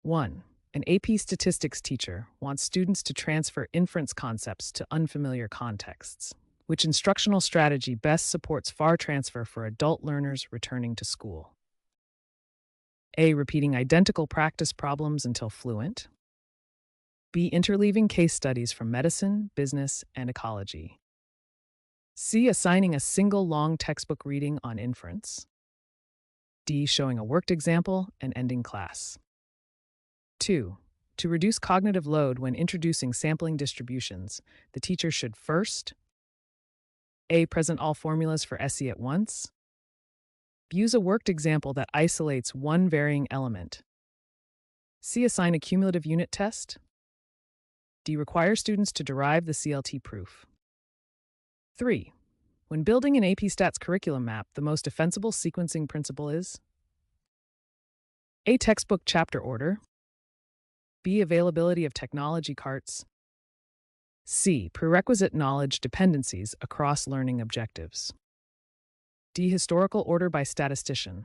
1. An AP statistics teacher wants students to transfer inference concepts to unfamiliar contexts. Which instructional strategy best supports FAR transfer for adult learners returning to school? A. Repeating identical practice problems until fluent. B. Interleaving case studies from medicine, business, and ecology. C. Assigning a single long textbook reading on inference. D. Showing a worked example and ending class. 2. To reduce cognitive load when introducing sampling distributions, the teacher should first A. Present all formulas for SE at once. Use a worked example that isolates one varying element. C. Assign a cumulative unit test. D. Require students to derive the CLT proof. 3. When building an AP Stats curriculum map, the most defensible sequencing principle is A. Textbook chapter order. B. Availability of technology carts. C. Prerequisite knowledge dependencies across learning objectives. D. Historical order by statistician.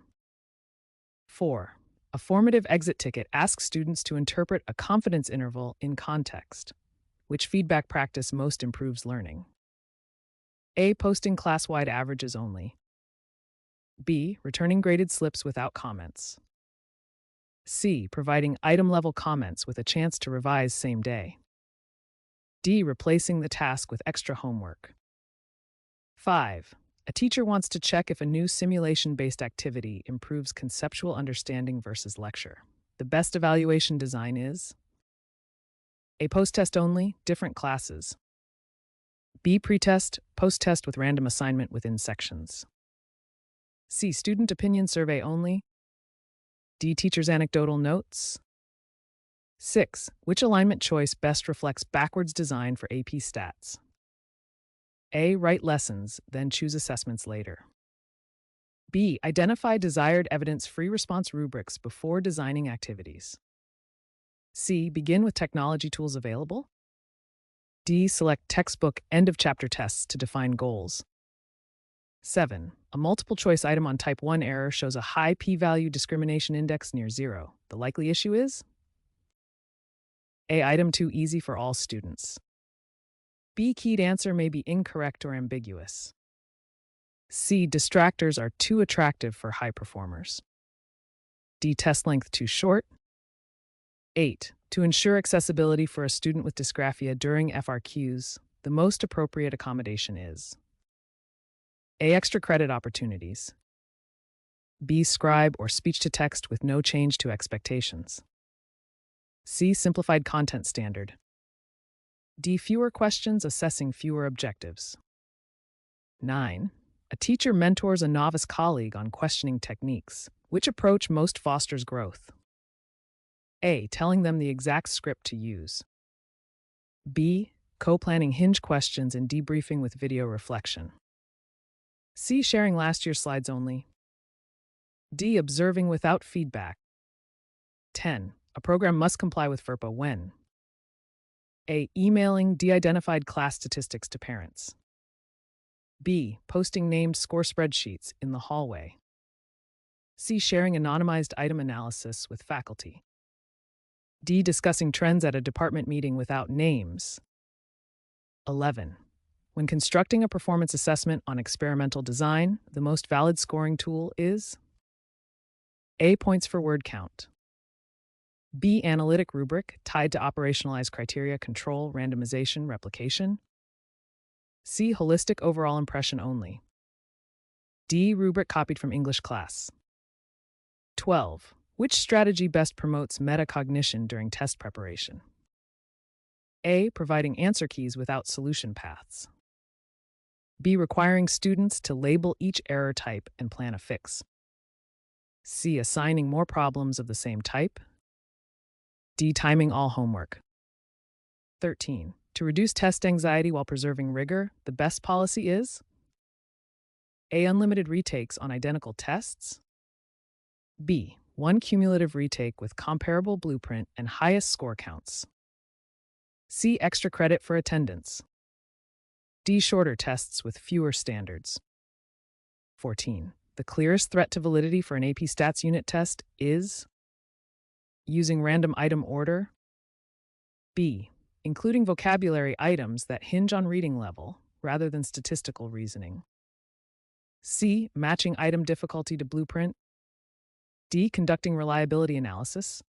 4. A formative exit ticket asks students to interpret a confidence interval in context. Which feedback practice most improves learning? A. Posting class-wide averages only. B. Returning graded slips without comments. C. Providing item-level comments with a chance to revise same day. D. Replacing the task with extra homework. 5. A teacher wants to check if a new simulation-based activity improves conceptual understanding versus lecture. The best evaluation design is A. Post-test only, different classes. B. Pre-test, post-test with random assignment within sections. C. Student opinion survey only. D. Teacher's anecdotal notes. 6. Which alignment choice best reflects backwards design for AP Stats? A. Write lessons, then choose assessments later. B. Identify desired evidence-free response rubrics before designing activities. C. Begin with technology tools available. D. Select textbook end-of-chapter tests to define goals. 7. A multiple-choice item on type 1 error shows a high p-value discrimination index near 0. The likely issue is A. Item too easy for all students. B. Keyed answer may be incorrect or ambiguous. C. Distractors are too attractive for high performers. D. Test length too short. 8. To ensure accessibility for a student with dysgraphia during FRQs, the most appropriate accommodation is A. Extra credit opportunities. B. Scribe or speech-to-text with no change to expectations. C. Simplified content standard. D. Fewer questions assessing fewer objectives. 9. A teacher mentors a novice colleague on questioning techniques. Which approach most fosters growth? A. Telling them the exact script to use. B. Co-planning hinge questions and debriefing with video reflection. C. Sharing last year's slides only. D. Observing without feedback. 10. A program must comply with FERPA when A. Emailing de-identified class statistics to parents. B. Posting named score spreadsheets in the hallway. C. Sharing anonymized item analysis with faculty. D. Discussing trends at a department meeting without names. 11. When constructing a performance assessment on experimental design, the most valid scoring tool is A. Points for word count. B. Analytic rubric tied to operationalized criteria, control, randomization, replication. C. Holistic overall impression only. D. Rubric copied from English class. 12. Which strategy best promotes metacognition during test preparation? A. Providing answer keys without solution paths. B. Requiring students to label each error type and plan a fix. C. Assigning more problems of the same type. D. Timing all homework. 13. To reduce test anxiety while preserving rigor, the best policy is A. Unlimited retakes on identical tests. B. One cumulative retake with comparable blueprint and highest score counts. C. Extra credit for attendance. D. Shorter tests with fewer standards. 14. The clearest threat to validity for an AP Stats unit test is Using random item order. B. Including vocabulary items that hinge on reading level rather than statistical reasoning. C. Matching item difficulty to blueprint. D. Conducting reliability analysis.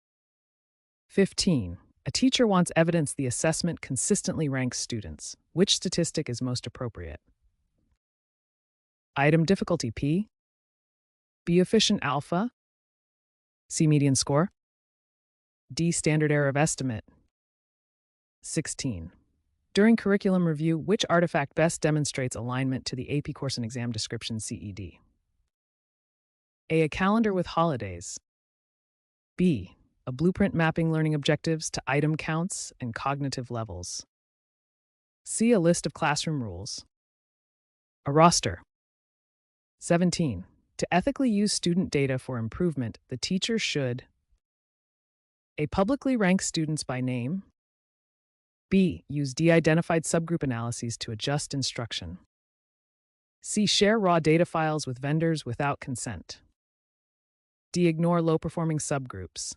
15. A teacher wants evidence the assessment consistently ranks students. Which statistic is most appropriate? Item difficulty P. B. Efficient alpha. C. Median score. D. Standard error of estimate. 16. During curriculum review, which artifact best demonstrates alignment to the AP course and exam description CED? A calendar with holidays. B. A blueprint mapping learning objectives to item counts and cognitive levels. C. A list of classroom rules. A roster. 17. To ethically use student data for improvement, the teacher should A. Publicly rank students by name. B. Use de-identified subgroup analyses to adjust instruction. C. Share raw data files with vendors without consent. D. Ignore low-performing subgroups.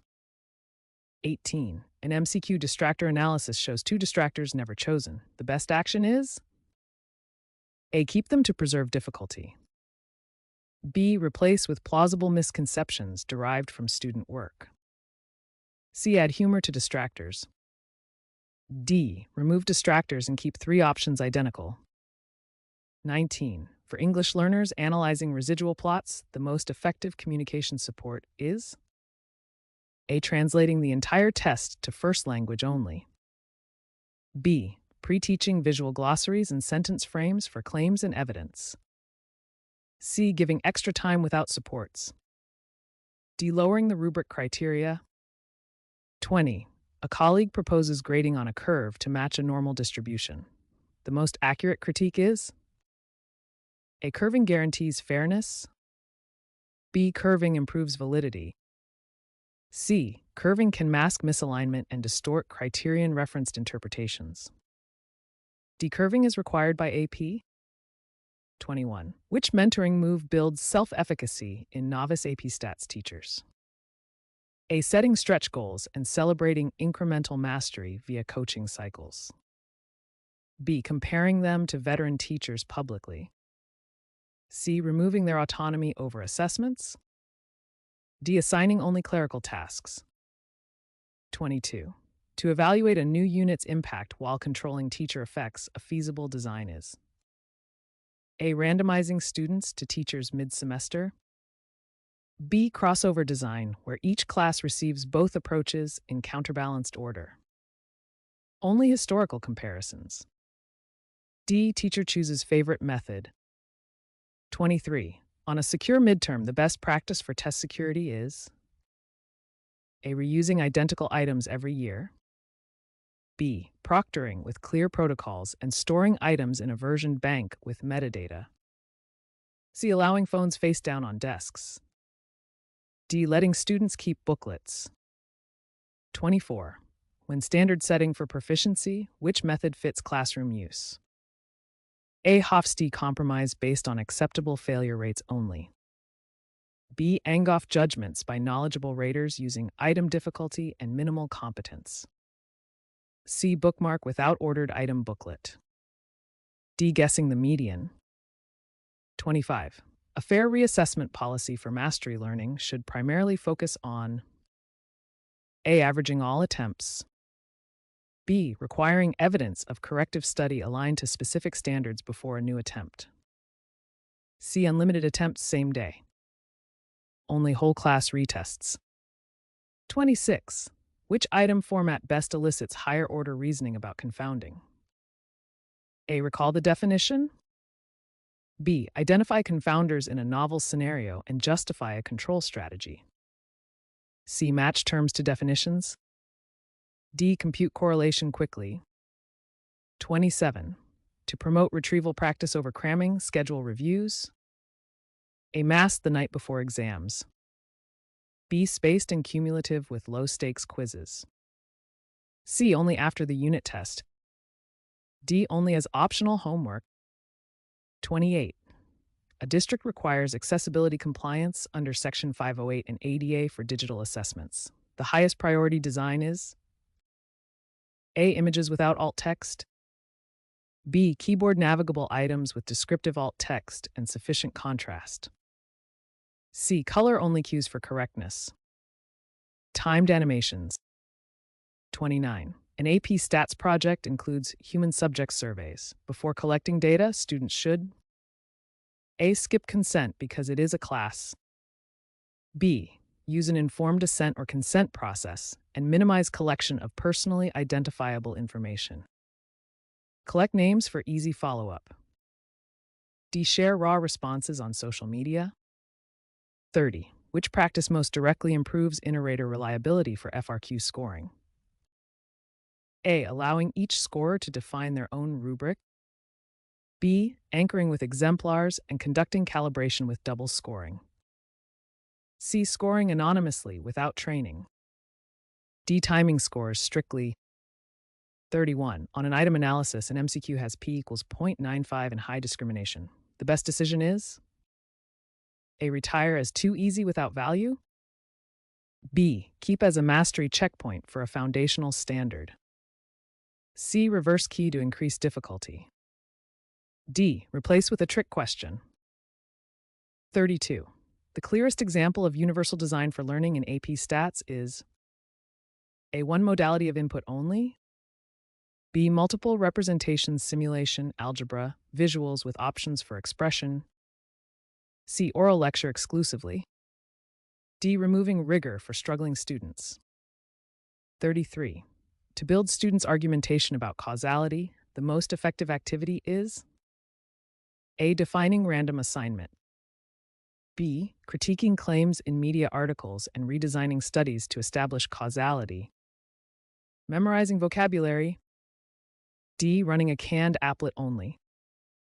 18. An MCQ distractor analysis shows 2 distractors never chosen. The best action is A. Keep them to preserve difficulty. B. Replace with plausible misconceptions derived from student work. C. Add humor to distractors. D. Remove distractors and keep 3 options identical. 19. For English learners analyzing residual plots, the most effective communication support is A. Translating the entire test to first language only. B. Pre-teaching visual glossaries and sentence frames for claims and evidence. C. Giving extra time without supports. D. Lowering the rubric criteria. 20. A colleague proposes grading on a curve to match a normal distribution. The most accurate critique is A. Curving guarantees fairness. B. Curving improves validity. C. Curving can mask misalignment and distort criterion-referenced interpretations. D. Curving is required by AP. 21. Which mentoring move builds self-efficacy in novice AP Stats teachers? A. Setting stretch goals and celebrating incremental mastery via coaching cycles. B. Comparing them to veteran teachers publicly. C. Removing their autonomy over assessments. D. Assigning only clerical tasks. 22. To evaluate a new unit's impact while controlling teacher effects, a feasible design is A. Randomizing students to teachers mid-semester. B. Crossover design, where each class receives both approaches in counterbalanced order. Only historical comparisons. D. Teacher chooses favorite method. 23. On a secure midterm, the best practice for test security is A. Reusing identical items every year. B. Proctoring with clear protocols and storing items in a versioned bank with metadata. C. Allowing phones face down on desks. D. Letting students keep booklets. 24. When standard setting for proficiency, which method fits classroom use? A. Hofstee compromise based on acceptable failure rates only. B. Angoff judgments by knowledgeable raters using item difficulty and minimal competence. C. Bookmark without ordered item booklet. D. Guessing the median. 25. A fair reassessment policy for mastery learning should primarily focus on A. Averaging all attempts. B. Requiring evidence of corrective study aligned to specific standards before a new attempt. C. Unlimited attempts same day. Only whole class retests. 26. Which item format best elicits higher order reasoning about confounding? A. Recall the definition. B. Identify confounders in a novel scenario and justify a control strategy. C. Match terms to definitions. D. Compute correlation quickly. 27. To promote retrieval practice over cramming, schedule reviews. A. Mass the night before exams. B. Spaced and cumulative with low-stakes quizzes. C. Only after the unit test. D. Only as optional homework. 28. A district requires accessibility compliance under Section 508 and ADA for digital assessments. The highest priority design is A. Images without alt text. B. Keyboard navigable items with descriptive alt text and sufficient contrast. C. Color-only cues for correctness. Timed animations. 29. An AP Stats project includes human subject surveys. Before collecting data, students should A. Skip consent because it is a class. B. Use an informed assent or consent process and minimize collection of personally identifiable information. Collect names for easy follow-up. D. Share raw responses on social media. 30. Which practice most directly improves iterator reliability for FRQ scoring? A. Allowing each scorer to define their own rubric. B. Anchoring with exemplars and conducting calibration with double scoring. C. Scoring anonymously without training. D. Timing scores strictly. 31. On an item analysis, an MCQ has P equals 0.95 and high discrimination. The best decision is A. Retire as too easy without value. B. Keep as a mastery checkpoint for a foundational standard. C. Reverse key to increase difficulty. D. Replace with a trick question. 32. The clearest example of universal design for learning in AP Stats is A. One modality of input only. B. Multiple representations simulation, algebra, visuals with options for expression. C. Oral lecture exclusively. D. Removing rigor for struggling students. 33. To build students' argumentation about causality, the most effective activity is A. Defining random assignment. B. Critiquing claims in media articles and redesigning studies to establish causality. Memorizing vocabulary. D. Running a canned applet only.